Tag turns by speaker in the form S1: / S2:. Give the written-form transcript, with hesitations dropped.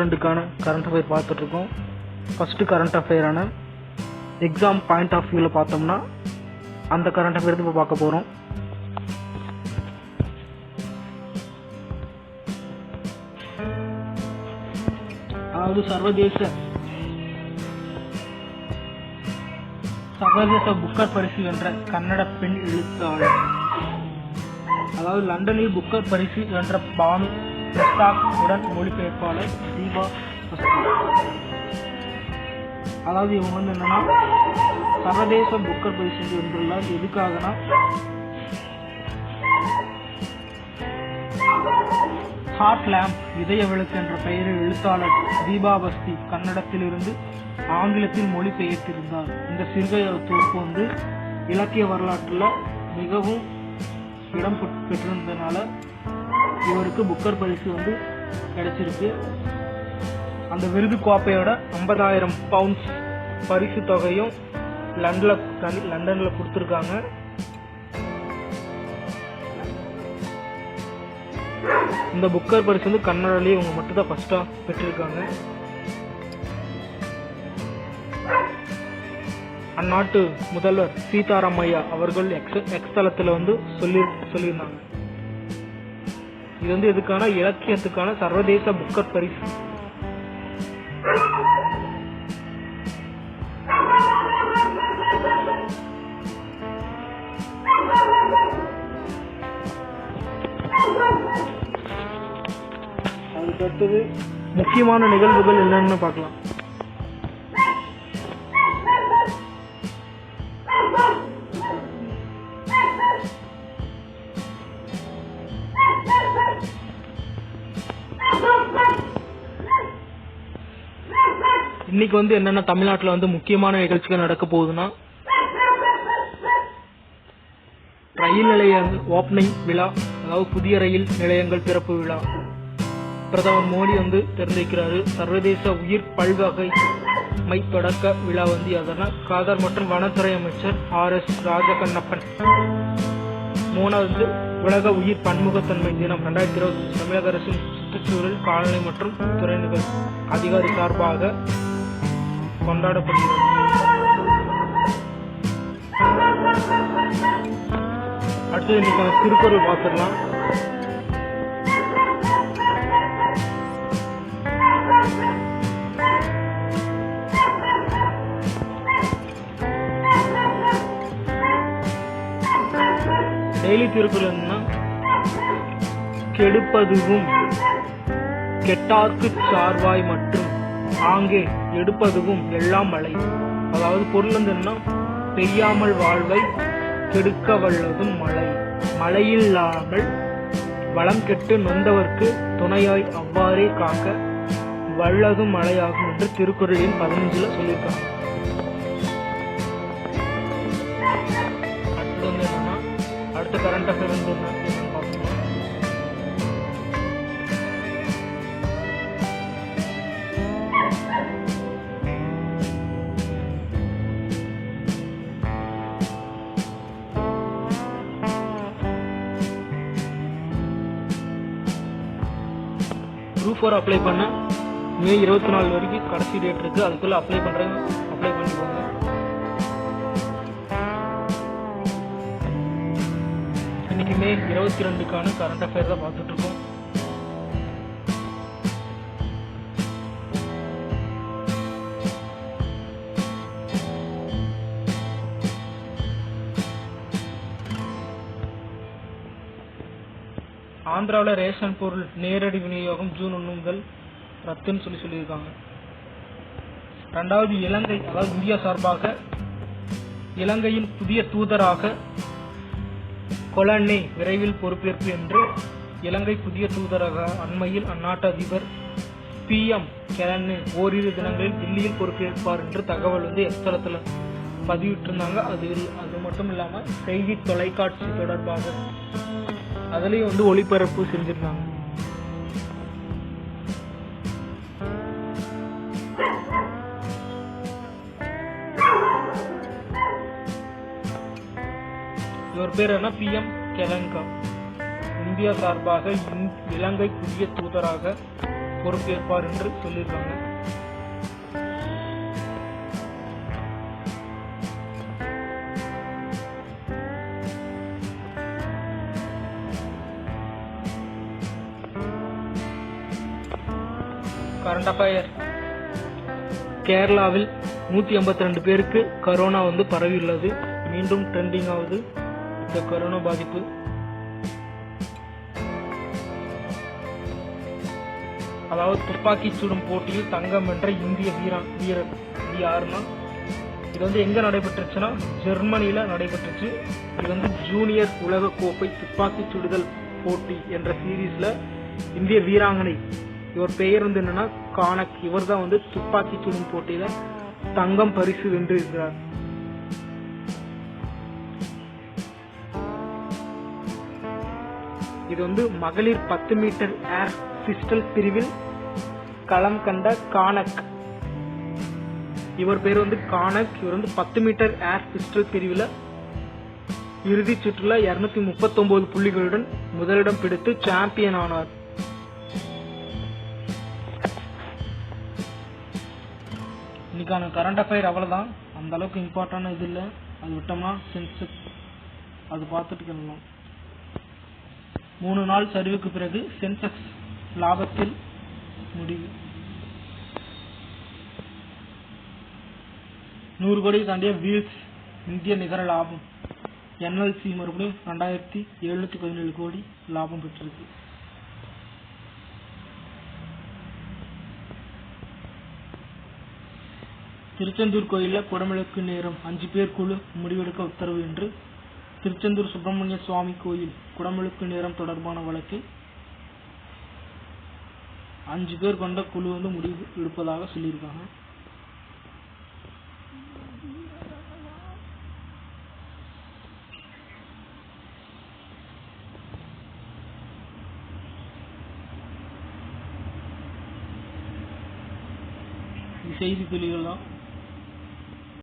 S1: 22க்கான current affair பார்த்துட்ருக்கோம். First current அஃபேரான exam point of வியூவில் பார்த்தோம்னா அந்த கரண்ட் அஃபேர் இப்போ பார்க்க போகிறோம். அதாவது சர்வதேச புக்கர் பரிசு வென்ற கன்னட பெண் எழுத்தாளர், அதாவது லண்டனில் புக்கர் பரிசு வென்ற பானு பிரஸ்தாக் உடன் மொழிபெயர்ப்பாளர் தீபா பஸ்தி. அதாவது இவங்க என்னன்னா சர்வதேச புக்கர் பரிசு வென்றுள்ளார். எதுக்காகனா ஹார்ட் லேம்ப் இதய விளக்கு என்ற பெயரில் எழுத்தாளர் தீபா பஸ்தி கன்னடத்திலிருந்து ஆங்கிலத்தில் மொழிபெயர்த்திருந்தார். இந்த சிறுகதை தொகுப்பு இலக்கிய வரலாற்றில் மிகவும் இடம் பெற்றிருந்ததுனால இவருக்கு புக்கர் பரிசு கிடைச்சிருக்கு. அந்த விருது கோப்பையோட 50,000 பவுண்ட்ஸ் பரிசு தொகையும் லண்டனில் கொடுத்துருக்காங்க. இந்த புக்கர் பரிசு கன்னடாலேயே இவங்க மட்டும் தான் ஃபர்ஸ்டா பெற்றிருக்காங்க. அந்நாட்டு முதல்வர் சீதாராமையா அவர்கள் எக்ஸ் தளத்தில் சொல்லியிருந்தாங்க. இது எதுக்கான இலக்கியத்துக்கான சர்வதேச புக்கர் பரிசு. அதுக்கு அடுத்தது முக்கியமான நிகழ்வுகள் என்னன்னு பார்க்கலாம். இன்னைக்கு என்னென்ன தமிழ்நாட்டில் முக்கியமான நிகழ்ச்சிகள் நடக்க போகுதுன்னா, ரயில் நிலைய ஓப்பனிங் விழா, அதாவது புதிய ரயில் நிலையங்கள் திறப்பு விழா பிரதமர் மோடி திறந்திருக்கிறாரு. சர்வதேச உயிர் பல்வகைமை தொடக்க விழா காதர் மற்றும் வனத்துறை அமைச்சர் RS ராஜகண்ணப்பன். 3வது உலக உயிர் பன்முகத்தன்மை தினம் 2020 தமிழக அரசின் சுற்றுச்சூழல் காலநிலை மற்றும் துறைகள் அதிகாரி சார்பாக கொண்டாடப்படுகிறது. அடுத்தது இன்னைக்கு திருக்குறள் பார்த்துடலாம். டெய்லி திருக்குறள் கெடுப்பதுவும் கெட்டார்க்கு சார்வாய் மற்றும் ஆங்கே எடுப்பதுவும் எல்லாம் மழை. அதாவது பொருள் பெய்யாமல் வாழ்வை கெடுக்க வல்லதும் மழை. மழையில்லாமல் வளம் கெட்டு நொந்தவர்க்கு துணையாய் அவ்வாறே காக்க வல்லதும் மழையாகும் என்று திருக்குறளின் 15 சொல்லியிருக்காங்க. அடுத்த கரண்ட் அஃபேர் பார்க்கணும். குரூப் 4 அப்ளை பண்ண மே 24 வரைக்கும் கடைசி டேட் இருக்கு. அதுக்குள்ள அப்ளை பண்ணிக்கோங்க. இன்னைக்கு மே 22க்கான கரண்ட் அஃபேர் தான் பார்த்துட்டு இருக்கோம். ஆந்திராவில் ரேஷன் பொருள் நேரடி விநியோகம் ஜூன் 1 முதல் ரத்துன்னு சொல்லியிருக்காங்க. 2வது இலங்கை, அதாவது இந்தியா சார்பாக இலங்கையின் புதிய தூதராக கொலன்னே விரைவில் பொறுப்பேற்பு என்று இலங்கை புதிய தூதராக அண்மையில் அந்நாட்டு அதிபர் PM கெலன்னே ஓரிரு தினங்களில் தில்லியில் பொறுப்பேற்பார் என்று தகவல் எக்ஸ்தலத்தில் பதிவிட்டிருந்தாங்க. அது மட்டும் இல்லாமல் செய்தி தொலைக்காட்சி தொடர்பாக அதுலயும் ஒளிபரப்பு செஞ்சிருந்தாங்க. இவர் பேர் என்ன? PM கெலன்கா. இந்தியா சார்பாக இலங்கை புதிய தூதராக பொறுப்பேற்பார் என்று சொல்லியிருக்காங்க. Current affair. கேரளாவில் 182 பேருக்கு கரோனா பரவியுள்ளது. மீண்டும் ட்ரெண்டிங் ஆகுது இந்த கரோனா பாதிப்பு. அதாவது துப்பாக்கி சுடும் போட்டியில் தங்கம் வென்ற இந்திய வீரர் இது யாருன்னா, இது எங்க நடைபெற்றுச்சுன்னா ஜெர்மனியில நடைபெற்றுச்சு. இது ஜூனியர் உலக கோப்பை துப்பாக்கி சுடுதல் போட்டி என்ற சீரீஸ்ல இந்திய வீராங்கனை, இவர் பெயர் என்னன்னா கானக், இவர் தான் துப்பாக்கி சுடும் போட்டியில தங்கம் பரிசு வென்றிருக்கிறார். இது மகளிர் 10 மீட்டர் ஏர் பிஸ்டல் பிரிவில் களம் கண்ட கானக். இவர் பேர் கானக். இவர் 10 மீட்டர் ஏர் பிஸ்டல் பிரிவில் இறுதி சுற்றுல 239 புள்ளிகளுடன் முதலிடம் பிடித்து சாம்பியன் ஆனார். இன்னைக்கான கரண்ட் அஃபயர் அவ்வளவுதான். அந்த அளவுக்கு இம்பார்ட்டன்ட் இது இல்லை. அது விட்டோம்னா சென்செக்ஸ் அது பார்த்துட்டு கிளம்பலாம். 3 நாள் சரிவுக்கு பிறகு சென்செக்ஸ் லாபத்தில் முடிவு. 100 கோடி தாண்டிய வீல்ஸ் இந்திய நிகர லாபம். என்எல்சி மறுபடியும் 2717 கோடி லாபம் பெற்றிருக்கு. திருச்செந்தூர் கோயிலில் குடமுழுக்கு நேரம் 5 பேர் குழு முடிவெடுக்க உத்தரவு என்று திருச்செந்தூர் சுப்பிரமணிய சுவாமி கோயில் குடமுழுக்கு நேரம் தொடர்பான வழக்கில் 5 பேர் கொண்ட குழு முடிவு எடுப்பதாக சொல்லியிருக்காங்க. செய்தி துளிகள் தான்.